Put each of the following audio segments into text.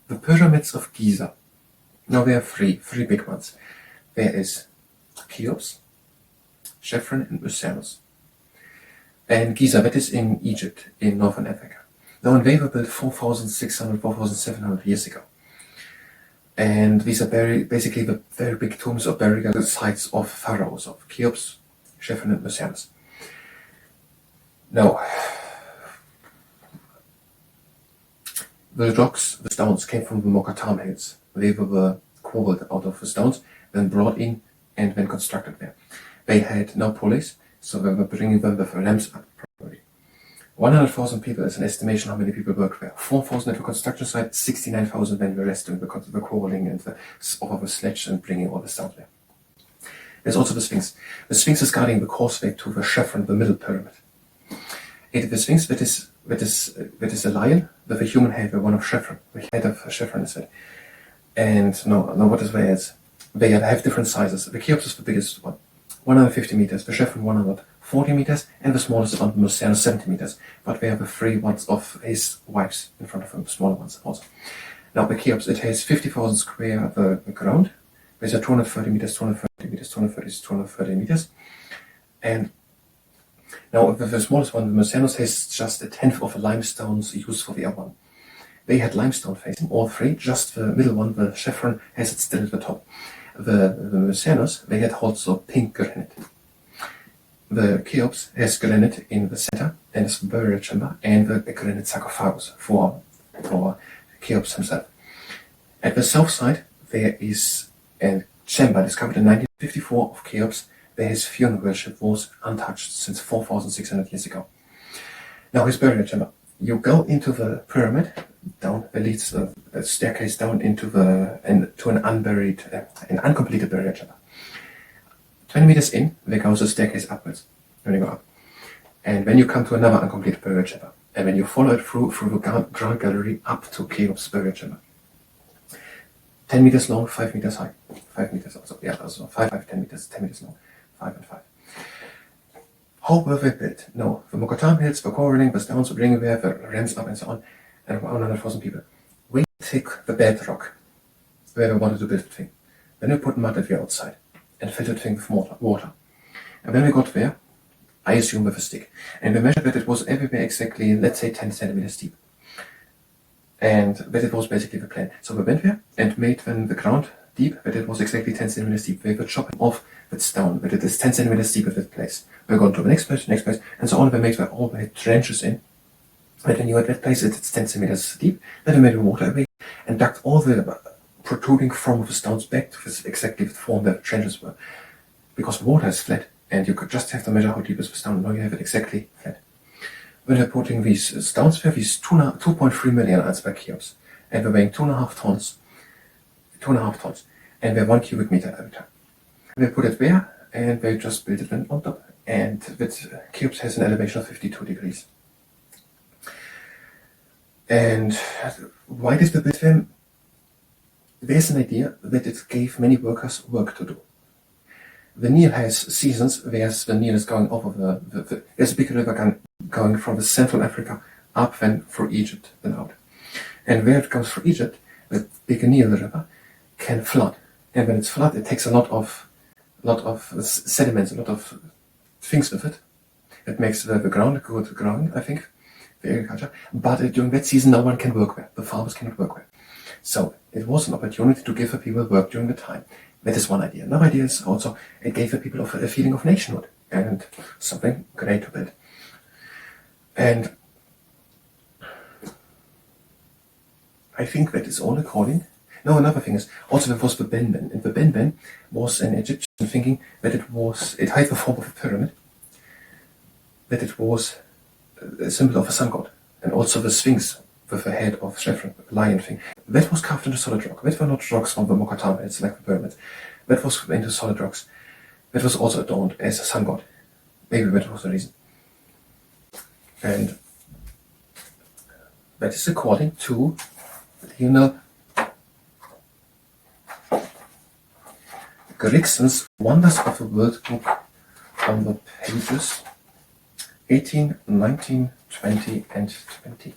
The pyramids of Giza. Now there are three big ones. There is Cheops, Chephren and Mycenos. And Giza, that is in Egypt, in northern Africa. Now, and they were built 4,600, 4,700 years ago. And these are basically the very big tombs or burial sites of pharaohs, of Cheops, Chephren and Mycenos. Now, the rocks, the stones, came from the Mokattam hills. They were quarried out of the stones, then brought in and then constructed there. They had no pulleys, so they were bringing them with ramps up properly. 100,000 people is an estimation how many people worked there. 4,000 at the construction site, 69,000 when the rest doing the quarrying and over the sledge and bringing all the stones there. There's also the Sphinx. The Sphinx is guarding the causeway to the Chephren, the middle pyramid. The Sphinx that is a lion with a human head, one of Chephren. The head of Chephren is it. And no, what is there is? They have different sizes. The Cheops is the biggest one, 150 meters. The Chephren 140 meters, and the smallest one, Mycenos, 70 meters. But they have the three ones of his wives in front of him, the smaller ones also. Now the Cheops, it has 50,000 square the ground. There's a 230 meters, 230 meters, 230 meters. And now the smallest one, the Mycenos, has just a tenth of the limestones used for the other one. They had limestone facing, all three, just the middle one, the Chephren, has it still at the top. The Mycenos, they had also pink granite. The Cheops has granite in the center, and it's the burial chamber, and the granite sarcophagus for Cheops himself. At the south side, there is a chamber discovered in 1954 of Cheops, where his funeral worship was untouched since 4,600 years ago. Now his burial chamber. You go into the pyramid, down, there leads a staircase down into to an uncompleted burial chamber. 20 meters in, there goes a staircase upwards, when you go up. And then you come to another uncompleted burial chamber. And then you follow it through the ground gallery up to Cheops' burial chamber. 10 meters long, 5 meters high. 5 meters also, yeah, also 5, 10 meters long, 5 and 5. How were they built? No, the Mokattam hills, the quarrying, the stones, the bringing there, the ramps up and so on, and 100,000 people. We took the bedrock where we wanted to build the thing. Then we put mud at the outside and filled the thing with water. And when we got there, I assume with a stick, and we measured that it was everywhere exactly, let's say 10 centimeters deep. And that it was basically the plan. So we went there and made then the ground deep, that it was exactly 10 centimeters deep. We were chopping off that stone, that it is 10 centimeters deep at that place. We're going to the next place, and so on. We made all the trenches in. And when you at that place, it's 10 centimeters deep. Then we made the water away and dug all the protruding from the stones back to this exactly the form that the trenches were. Because the water is flat, and you could just have to measure how deep is the stone. Now you have it exactly flat. When we're putting these stones there, these 2.3 million iceberg Cheops, and we're weighing 2.5 tons, and they're 1 cubic meter every time. We put it there, and they just built it on top. And that Cheops has an elevation of 52 degrees. And why did we build them? There's an idea that it gave many workers work to do. The Nile has seasons where the Nile is going over there's a big river going from the Central Africa up then through Egypt and out. And where it comes through Egypt, the big Nile river can flood. And when it's flood, it takes a lot of sediments, a lot of things with it. It makes the ground good growing, I think, the agriculture. But during that season, no one can work there. The farmers cannot work there. So it was an opportunity to give the people work during the time. That is one idea. Another idea is also it gave the people a feeling of nationhood and something great to build. And I think that is all according. No, another thing is also there was the Ben-Ben, and the Ben-Ben was an Egyptian thinking that it had the form of a pyramid, that it was a symbol of a sun god, and also the Sphinx with the head of Chephren, the lion thing. That was carved into solid rock. That were not rocks from the Mokattam, it's like the pyramids. That was into solid rocks. That was also adorned as a sun god. Maybe that was the reason. And that is according to, Grigson's Wonders of the World book on the pages 18, 19, 20 and 20.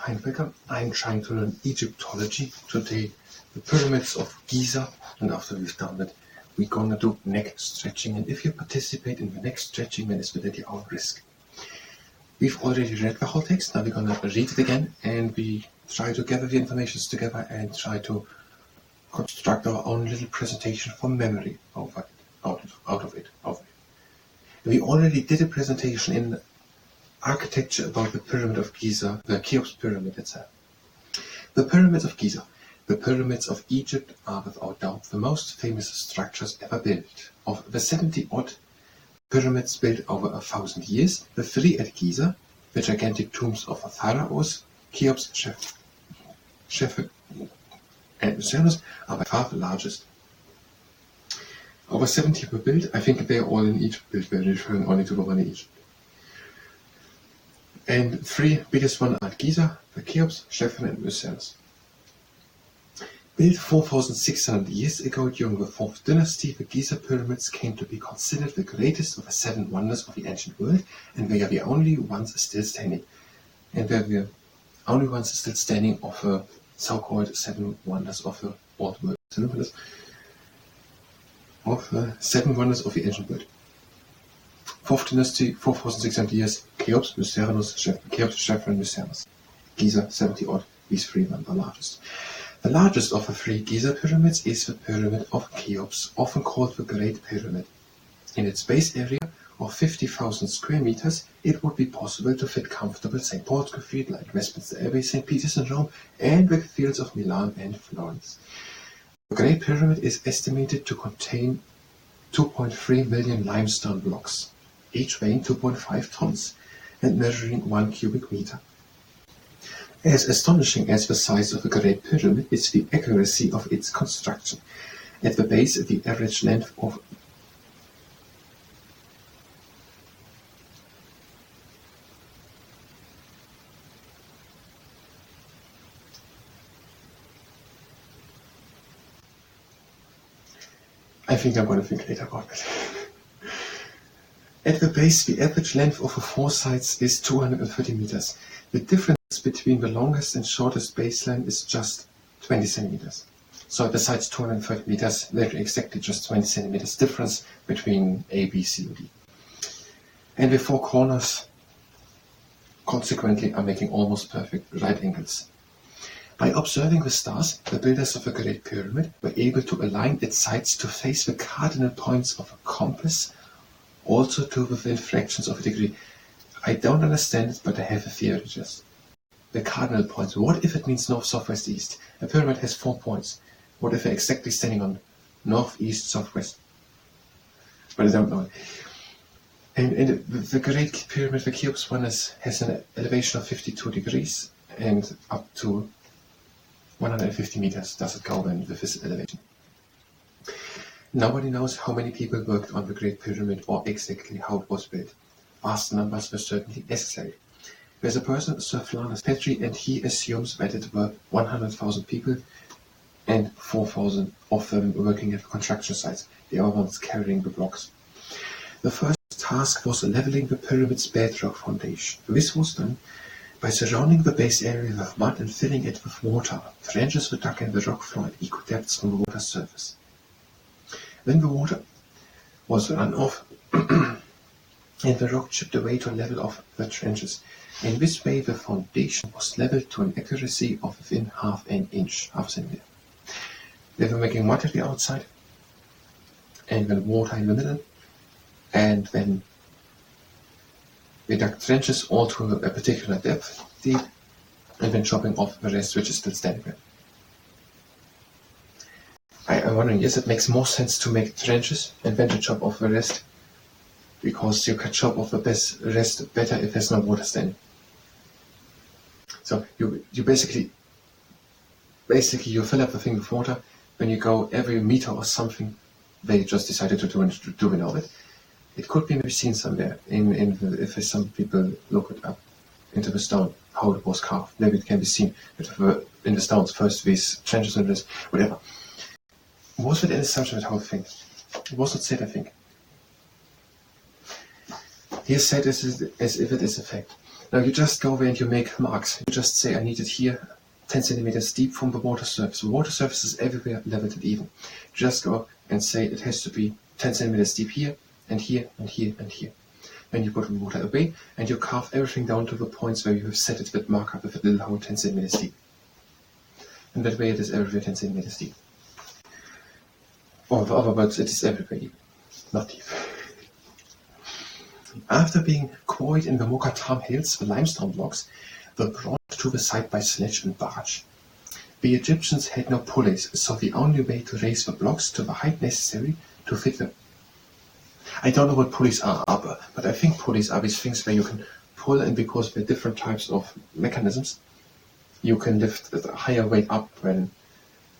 Hi and welcome. I'm trying to learn Egyptology today, the pyramids of Giza, and after we've done that, we're gonna do neck stretching. And if you participate in the neck stretching, then it's at your own risk. We've already read the whole text, now we're gonna read it again, and we try to gather the information together and try to construct our own little presentation from memory out of it. We already did a presentation in architecture about the Pyramid of Giza, the Cheops pyramid itself. The Pyramids of Giza, the pyramids of Egypt, are without doubt the most famous structures ever built. Of the 70-odd pyramids built over 1,000 years, the three at Giza, the gigantic tombs of the pharaohs, Cheops, Chephren, and Mycenaeus, are by far the largest. Over 70 were built. I think they are all in Egypt built. We're referring only to the one in Egypt. And three biggest ones are at Giza, the Cheops, Chephren, and Mycenaeus. Built 4,600 years ago during the 4th dynasty, the Giza pyramids came to be considered the greatest of the 7 wonders of the ancient world, and they are the only ones still standing. And they're the only ones still standing of the so-called 7 wonders of the old world. 7 wonders of the 7 wonders of the ancient world. 4th dynasty, 4,600 years, Cheops, Mycenaeus, Cheops, Chephren, Mycenaeus. Giza, 70-odd, these three are the largest. The largest of the 3 Giza pyramids is the Pyramid of Cheops, often called the Great Pyramid. In its base area of 50,000 square meters, it would be possible to fit comfortable St. Paul's Cathedral like Westminster Abbey, St. Peter's in Rome, and the cathedrals of Milan and Florence. The Great Pyramid is estimated to contain 2.3 million limestone blocks, each weighing 2.5 tons and measuring 1 cubic meter. As astonishing as the size of the Great Pyramid is the accuracy of its construction. At the base, the average length of I think I'm going to think later about it. At the base, the average length of the 4 sides is 230 meters. The difference between the longest and shortest baseline is just 20 centimeters. So besides 230 meters, there's exactly just 20 centimeters difference between A, B, C, and D. And the 4 corners, consequently, are making almost perfect right angles. By observing the stars, the builders of the Great Pyramid were able to align its sides to face the cardinal points of a compass, also to within fractions of a degree. I don't understand it, but I have a theory just. The cardinal points. What if it means north, south, west, east? A pyramid has 4 points. What if they're exactly standing on north, east, south, west? But I don't know. And the Great Pyramid, the Cheops one, has an elevation of 52 degrees and up to 150 meters does it go then with this elevation. Nobody knows how many people worked on the Great Pyramid or exactly how it was built. Vast numbers were certainly necessary. There's a person, Sir Flanders Petrie, and he assumes that it were 100,000 people and 4,000 of them working at the construction sites, the other ones carrying the blocks. The first task was leveling the pyramid's bedrock foundation. This was done by surrounding the base area with mud and filling it with water. Trenches were dug in the rock floor at equal depths from the water surface. Then the water was run off and the rock chipped away to a level of the trenches. In this way, the foundation was leveled to an accuracy of within half an inch, half a centimeter. They were making mud at the outside, and then water in the middle, and then they dug trenches all to a particular depth deep, and then chopping off the rest, which is still standing there. I'm wondering, yes, it makes more sense to make trenches and then to chop off the rest, because you can chop off the rest better if there's no water standing. So you basically you fill up the thing with water. When you go every meter or something, they just decided to do it of it. It could be maybe seen somewhere if some people look it up into the stone how it was carved. Maybe it can be seen in the stones first these trenches and this whatever. Was it an assumption that whole thing? It was not said, I think. He said as if it is a fact. Now you just go away and you make marks. You just say, I need it here, 10 centimeters deep from the water surface. The water surface is everywhere leveled and even. Just go and say it has to be 10 centimeters deep here, and here, and here, and here. Then you put the water away, and you carve everything down to the points where you have set it with marker with a little hole 10 centimeters deep. And that way it is everywhere 10 centimeters deep. Or in other words, it is everywhere deep, not deep. After being quarried in the Mokattam Hills, the limestone blocks were brought to the site by sledge and barge. The Egyptians had no pulleys, so the only way to raise the blocks to the height necessary to fit them. I don't know what pulleys are, but I think pulleys are these things where you can pull, and because there are different types of mechanisms, you can lift a higher weight up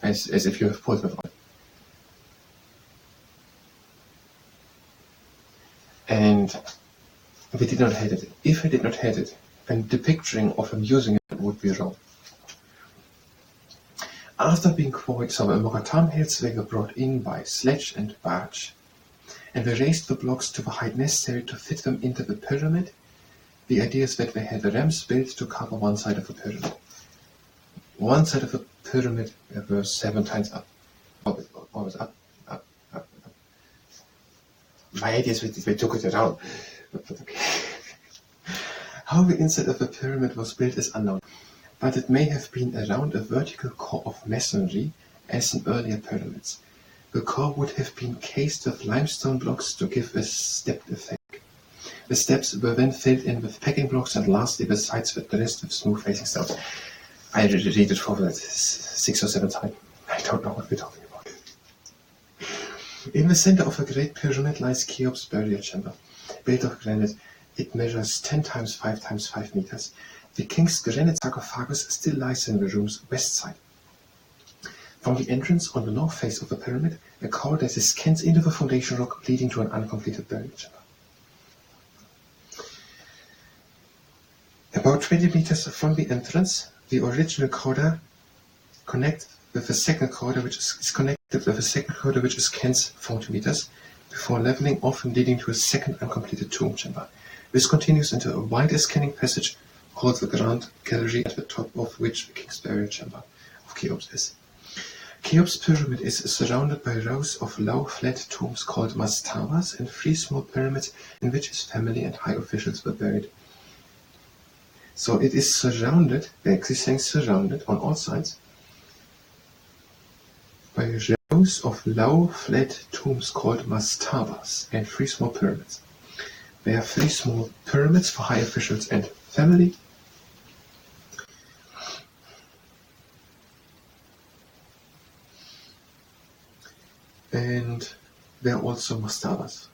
as if you have pulled with oil. And we did not have it. If I did not have it, then the picturing of him using it would be wrong. After being quarried, so the Mokattam Hills they were brought in by sledge and barge, and they raised the blocks to the height necessary to fit them into the pyramid. The idea is that they had the ramps built to cover one side of the pyramid. One side of the pyramid was 7 times up. Always up, up, up, up. My idea is they took it around. But okay. How the inside of the pyramid was built is unknown, but it may have been around a vertical core of masonry as in earlier pyramids. The core would have been cased with limestone blocks to give a stepped effect. The steps were then filled in with packing blocks, and lastly the sides with the rest with smooth facing stones. I read it for the 6th or 7th time. I don't know what we're talking about. In the center of the Great Pyramid lies Cheops' burial chamber. Built of granite, it measures 10 times 5 times 5 meters. The king's granite sarcophagus still lies in the room's west side. From the entrance on the north face of the pyramid, a corridor descends into the foundation rock, leading to an uncompleted burial chamber. About 20 meters from the entrance, the original corridor connects with the second corridor, which is connected with the second corridor, which scans 40 meters, before leveling off and leading to a second uncompleted tomb chamber. This continues into a wider scanning passage called the Grand Gallery, at the top of which the king's burial chamber of Cheops is. Cheops' pyramid is surrounded by rows of low, flat tombs called mastabas and 3 small pyramids in which his family and high officials were buried. So it is surrounded, they're actually saying surrounded on all sides, by rows of low, flat tombs called mastabas and 3 small pyramids. There are 3 small pyramids for high officials and family. And there are also mastabas.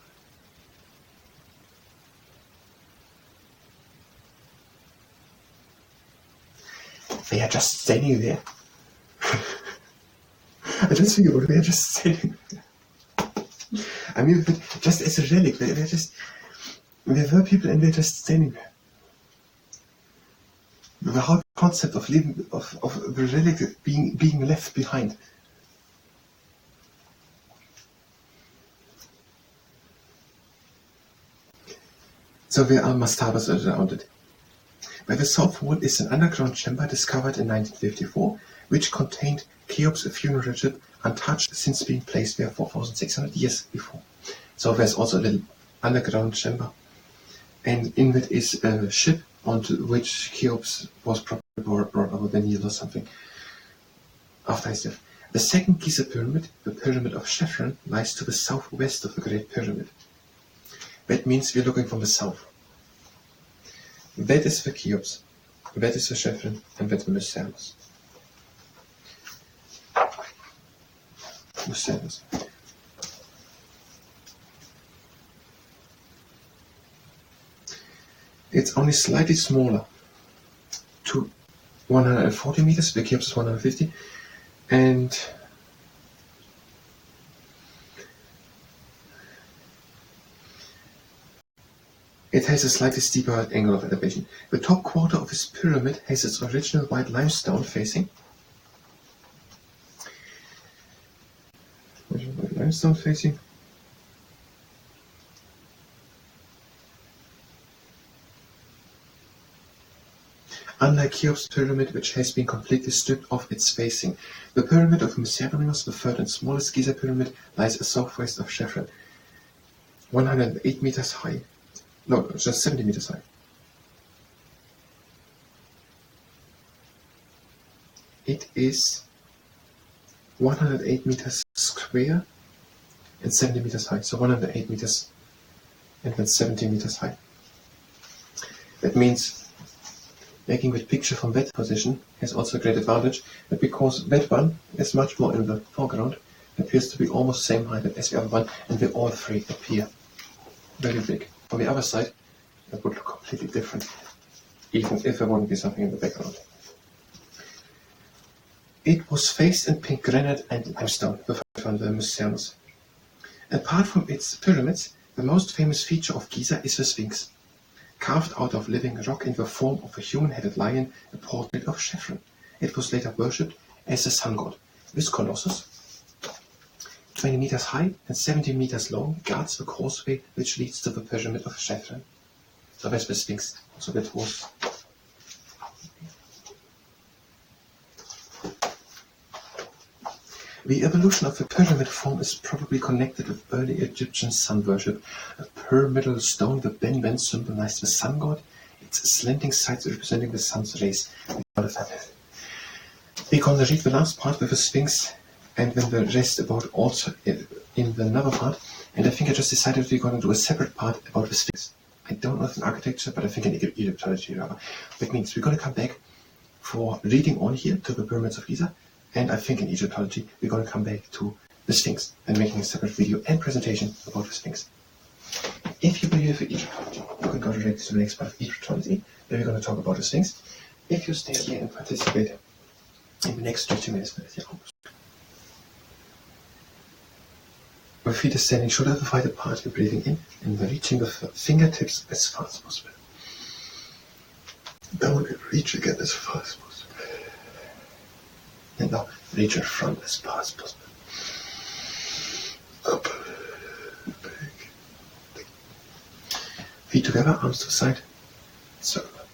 They are just standing there. I just think about it, they are just standing there. I mean, just as a relic, there were people and they're just standing there. The whole concept of living, of the relic being left behind. So there are mastabas around it. By the south wall is an underground chamber discovered in 1954, which contained Cheops' funeral ship, untouched since being placed there 4,600 years before. So there's also a little underground chamber, and in it is a ship onto which Cheops was probably brought over the Nile or something after his death. The second Giza pyramid, the Pyramid of Chephren, lies to the southwest of the Great Pyramid. That means we're looking from the south. That is the Cheops, that is the Chephren, and that's the Mycenaeus. It's only slightly smaller, to 140 meters, the Cheops is 150, and it has a slightly steeper angle of elevation. The top quarter of this pyramid has its original white limestone facing. Unlike Cheops' pyramid, which has been completely stripped of its facing, the pyramid of Mycerinus, the third and smallest Giza pyramid, lies southwest of Chefren, 108 meters high. No, just 70 meters high. It is 108 meters square and 70 meters high. So 108 meters and then 70 meters high. That means making the picture from that position has also a great advantage, but because that one is much more in the foreground, it appears to be almost the same height as the other one, and they all three appear very big. From the other side, it would look completely different, even if there wouldn't be something in the background. It was faced in pink granite and limestone, the first one, the Mycerinus. Apart from its pyramids, the most famous feature of Giza is the Sphinx, carved out of living rock in the form of a human-headed lion, a portrait of Chefren. It was later worshipped as a sun god. This colossus, 20 meters high and 70 meters long, guards the causeway which leads to the pyramid of Chefren. So that's the Sphinx. So that was the evolution of the pyramid form is probably connected with early Egyptian sun worship. A pyramidal stone, the Ben symbolized the sun god, its slanting sides representing the sun's rays. We're going to read the last part with the Sphinx and then the rest about also in the another part. And I think I just decided we're going to do a separate part about the Sphinx. I don't know if in architecture, but I think in Egyptology rather. That means we're going to come back for reading on here to the pyramids of Giza. And I think in Egyptology, we're going to come back to the Sphinx and making a separate video and presentation about the Sphinx. If you believe in Egyptology, you can go directly to the next part of Egyptology, where we're going to talk about the Sphinx. If you stay here and participate in the next 30 minutes, your feet are standing shoulder to width apart, you're breathing in and reaching the fingertips as far as possible. Down and reach again as far as possible. And now reach your front as far as possible. Up, back. Feet together, arms to the side. Circle.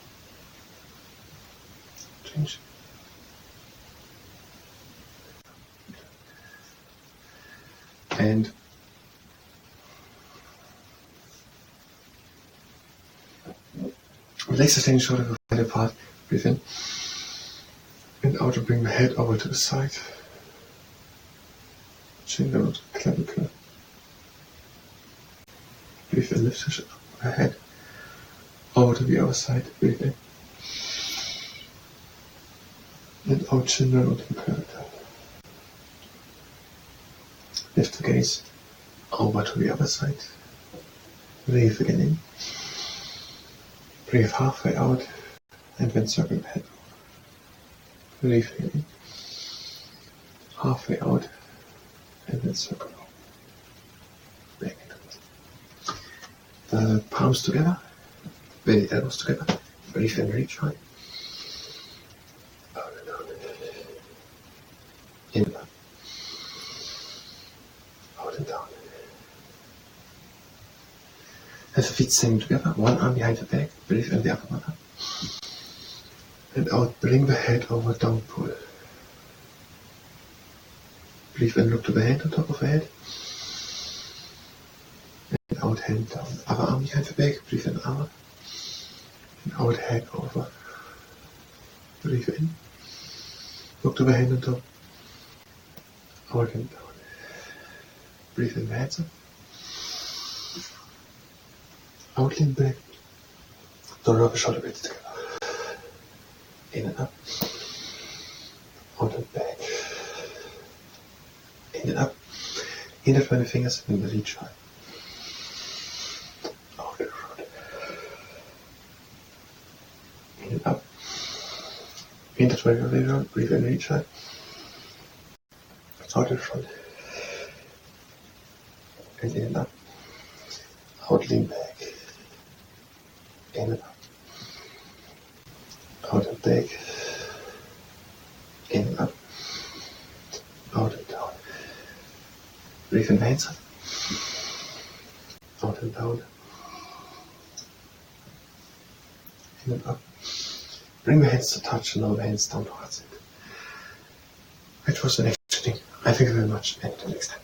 Change. And legs are standing shoulder wide apart. Breathe in. And out and bring the head over to the side. Chin down, clavicle. Breathe in, lift the head over to the other side. Breathe in. And out, chin down to the clavicle. Lift the gaze over to the other side. Breathe again in. Breathe halfway out and then circle the head. Breathe in. Halfway out and then circle out. Back into it. The palms together, the elbows together. Breathe in, reach high. Out and down. In and up. Out and down. Have the feet standing together, one arm behind the back. Breathe in the other one up. And out, bring the head over, down pull. Breathe in, look to the hand on top of the head. And out, hand down. Other arm behind the back, breathe in, arm. And out, head over. Breathe in. Look to the hand on top. Out and down. Breathe in, the hands up. Out, lean back. Don't rub the shoulder blades together. In and up, out and back, in and up, intertwine the fingers and reach high, out and front, in and up, intertwine the fingers, breathe and reach high, out and front, and in and up, out, lean back, in and up. Out and back, in and up, out and down. Breathe in, hands up, out and down, in and up, Bring the hands to touch and lower the hands down towards it. It was an excellent. I thank you very much, and until next time.